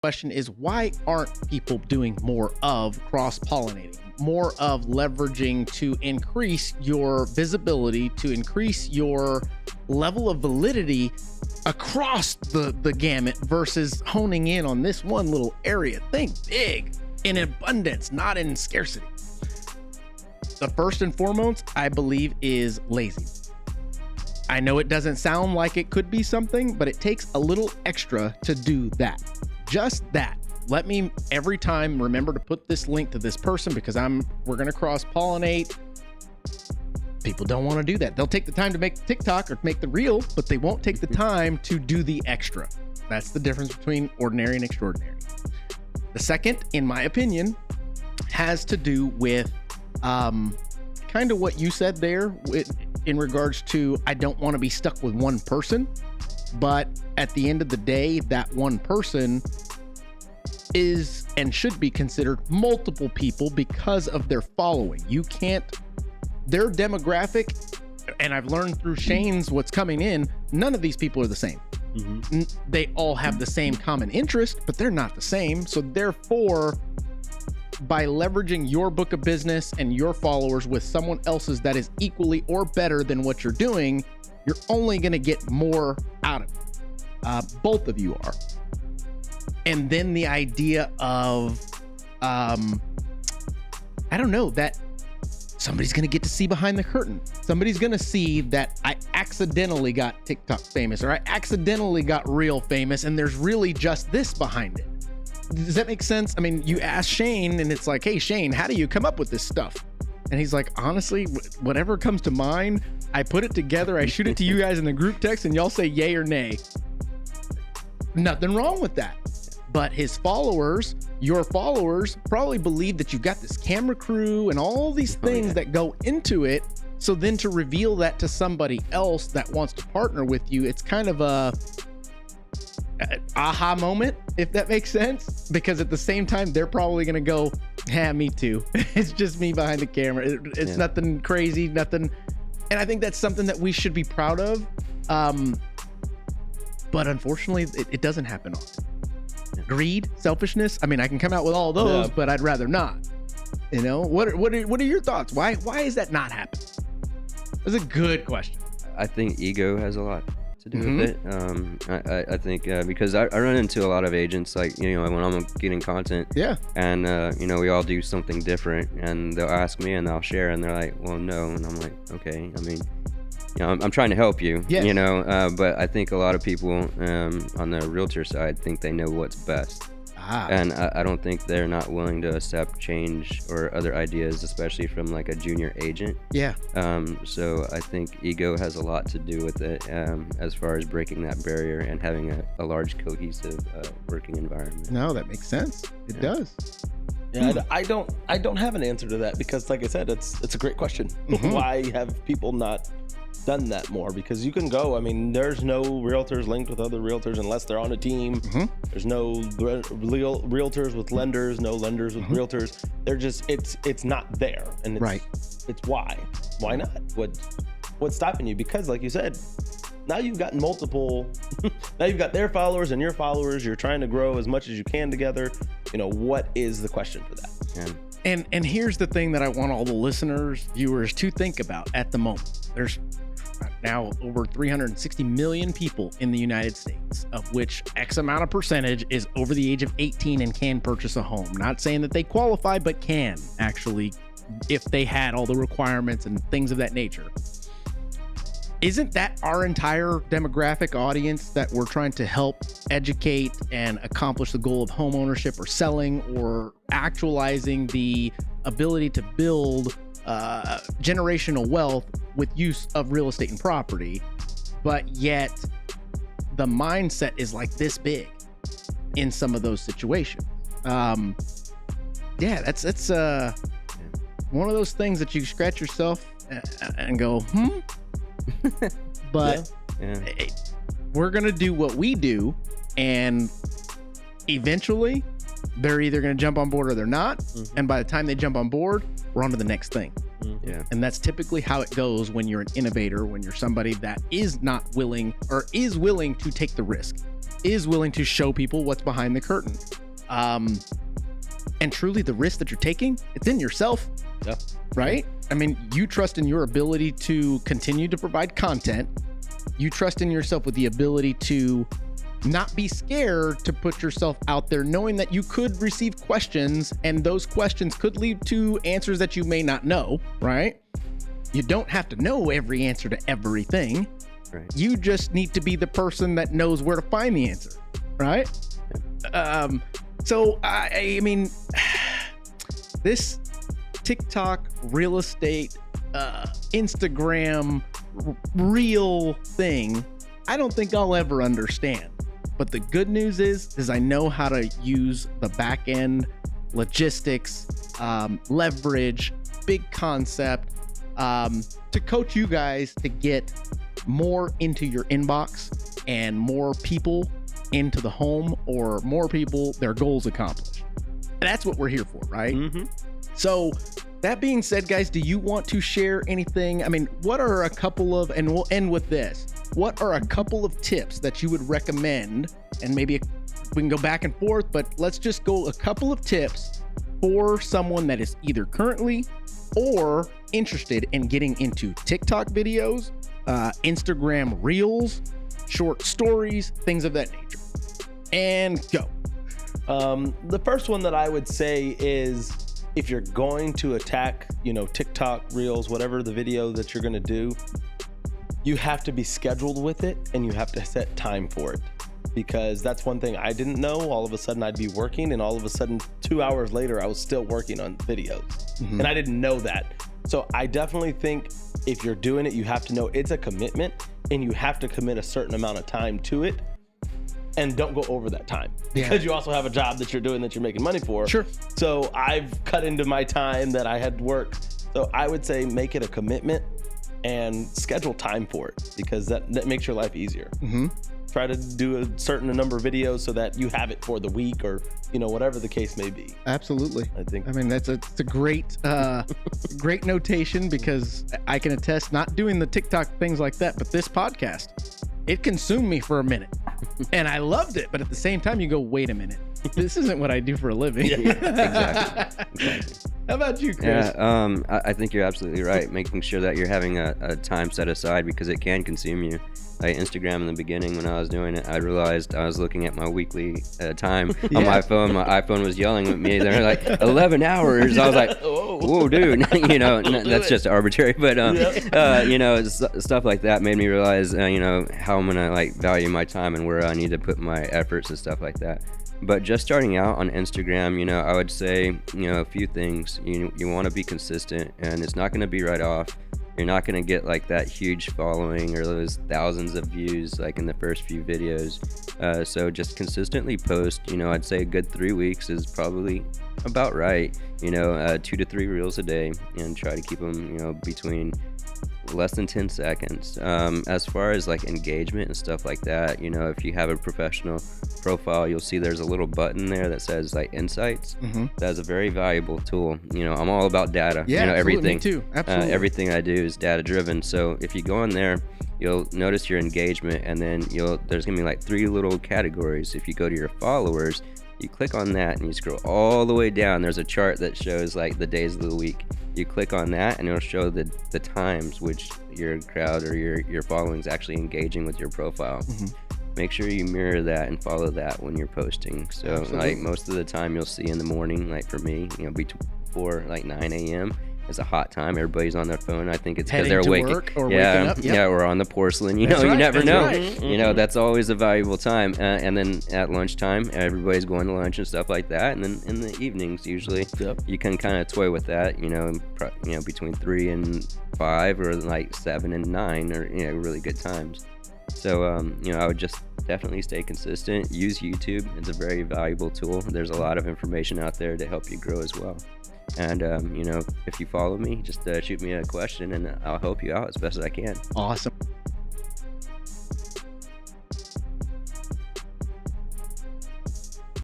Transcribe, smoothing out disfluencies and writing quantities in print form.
question is, why aren't people doing more of cross-pollinating, more of leveraging to increase your visibility, to increase your level of validity across the gamut versus honing in on this one little area? Think big, in abundance, not in scarcity. The first and foremost, I believe, is lazy. I know it doesn't sound like it could be something, but it takes a little extra to do that. Just that. Let me every time remember to put this link to this person because we're going to cross-pollinate. People don't want to do that. They'll take the time to make TikTok or make the reel, but they won't take the time to do the extra. That's the difference between ordinary and extraordinary. The second, in my opinion, has to do with kind of what you said there in regards to, I don't want to be stuck with one person, but at the end of the day, that one person is and should be considered multiple people because of their following. You can't, their demographic, and I've learned through Shane's what's coming in, none of these people are the same. Mm-hmm. They all have the same common interest, but they're not the same. So therefore, by leveraging your book of business and your followers with someone else's that is equally or better than what you're doing, you're only going to get more out of it. Both of you are. And then the idea of, I don't know, that somebody's going to get to see behind the curtain. Somebody's going to see that I accidentally got TikTok famous, or I accidentally got Reel famous, and there's really just this behind it. Does that make sense? I mean, you ask Shane and it's like, hey, Shane, how do you come up with this stuff? And he's like, honestly, whatever comes to mind, I put it together. I shoot it to you guys in the group text and y'all say yay or nay. Nothing wrong with that. But his followers, your followers, probably believe that you've got this camera crew and all these things that go into it. So then to reveal that to somebody else that wants to partner with you, it's kind of a aha moment, if that makes sense, because at the same time they're probably gonna go, yeah, me too. It's just me behind the camera. It's nothing crazy, nothing. And I think that's something that we should be proud of, but unfortunately it doesn't happen often. Greed, selfishness, I mean, I can come out with all those, but I'd rather not. You know, what are your thoughts? Why is that not happening? That's a good question. I think ego has a lot to do with it. I think because I run into a lot of agents, like, you know, when I'm getting content, and you know, we all do something different, and they'll ask me and I'll share, and they're like, well, no, and I'm like, okay, I mean, you know, I'm trying to help you, you know, but I think a lot of people on the realtor side think they know what's best. And I don't think they're not willing to accept change or other ideas, especially from like a junior agent. So I think ego has a lot to do with it, as far as breaking that barrier and having a large cohesive working environment. No, that makes sense. It does. Yeah, I don't have an answer to that because, like I said, it's a great question. Why have people not done that more? Because you can go, I mean, there's no realtors linked with other realtors unless they're on a team. There's no realtors with lenders, no lenders with realtors. They're just, it's not there. And it's why not? What's stopping you? Because like you said, now you've got multiple, now you've got their followers and your followers. You're trying to grow as much as you can together. You know, what is the question for that? And here's the thing that I want all the listeners, viewers to think about at the moment. There's now over 360 million people in the United States, of which X amount of percentage is over the age of 18 and can purchase a home. Not saying that they qualify, but can actually, if they had all the requirements and things of that nature. Isn't that our entire demographic audience that we're trying to help educate and accomplish the goal of home ownership or selling or actualizing the ability to build generational wealth with use of real estate and property? But yet the mindset is like this big in some of those situations. That's one of those things that you scratch yourself and go, but we're gonna do what we do, and eventually they're either gonna jump on board or they're not. And by the time they jump on board, we're on to the next thing. And that's typically how it goes when you're an innovator, when you're somebody that is not willing or is willing to take the risk. is willing to show people what's behind the curtain. And truly the risk that you're taking, it's in yourself. Yeah. Right? I mean, you trust in your ability to continue to provide content. You trust in yourself with the ability to not be scared to put yourself out there, knowing that you could receive questions and those questions could lead to answers that you may not know, right? You don't have to know every answer to everything. Right. You just need to be the person that knows where to find the answer, right? So I mean, this TikTok, real estate, Instagram, real thing, I don't think I'll ever understand. But the good news is I know how to use the back end logistics, leverage, big concept, to coach you guys to get more into your inbox and more people into the home, or more people, their goals accomplished. That's what we're here for, right? Mm-hmm. So that being said, guys, do you want to share anything? I mean, what are a couple of, and we'll end with this, what are a couple of tips that you would recommend? And maybe we can go back and forth, but let's just go a couple of tips for someone that is either currently or interested in getting into TikTok videos, Instagram Reels, short stories, things of that nature. And go. The first one that I would say is, if you're going to attack, TikTok Reels, whatever the video that you're going to do, you have to be scheduled with it and you have to set time for it. Because that's one thing I didn't know. All of a sudden I'd be working, and all of a sudden 2 hours later I was still working on videos. Mm-hmm. And I didn't know that. So I definitely think if you're doing it, you have to know it's a commitment, and you have to commit a certain amount of time to it, and don't go over that time, because you also have a job that you're doing that you're making money for. Sure. So I've cut into my time that I had to work. So I would say make it a commitment and schedule time for it, because that makes your life easier. Mm-hmm. Try to do a certain number of videos so that you have it for the week, or whatever the case may be. Absolutely. I mean, it's a great great notation, because I can attest, not doing the TikTok things like that, but this podcast, it consumed me for a minute and I loved it. But at the same time, you go, wait a minute, this isn't what I do for a living. Exactly. How about you, Chris? Yeah, I think you're absolutely right. Making sure that you're having a time set aside, because it can consume you. Like Instagram in the beginning, when I was doing it, I realized I was looking at my weekly time on my phone. My iPhone was yelling at me. They're like 11 hours. I was like, whoa, dude. That's just arbitrary. But, stuff like that made me realize, how I'm going to value my time and where I need to put my efforts and stuff like that. But just starting out on Instagram, I would say, a few things. You want to be consistent, and it's not going to be right off. You're not going to get that huge following or those thousands of views in the first few videos. So just consistently post. I'd say a good 3 weeks is probably about right. 2 to 3 reels a day, and try to keep them, between less than 10 seconds. As far as engagement and stuff like that, if you have a professional profile, you'll see there's a little button there that says insights. Mm-hmm. That's a very valuable tool. I'm all about data. Yeah, everything. Me too. Absolutely. Everything I do is data driven. So if you go in there, you'll notice your engagement, and then there's gonna be 3 little categories. If you go to your followers, you click on that and you scroll all the way down. There's a chart that shows the days of the week. You click on that and it'll show the times which your crowd or your following is actually engaging with your profile. Mm-hmm. Make sure you mirror that and follow that when you're posting. So Absolutely. Most of the time you'll see in the morning, for me, before 9 a.m. is a hot time. Everybody's on their phone. I think it's because they're waking up. Waking up. Yep. Yeah, or on the porcelain. You never know. Right. That's always a valuable time. And then at lunchtime, everybody's going to lunch and stuff like that. And then in the evenings, usually, you can kind of toy with that. Between 3 and 5, or 7 and 9, or really good times. So I would just definitely stay consistent. Use YouTube. It's a very valuable tool. There's a lot of information out there to help you grow as well. And, if you follow me, just shoot me a question and I'll help you out as best as I can. Awesome.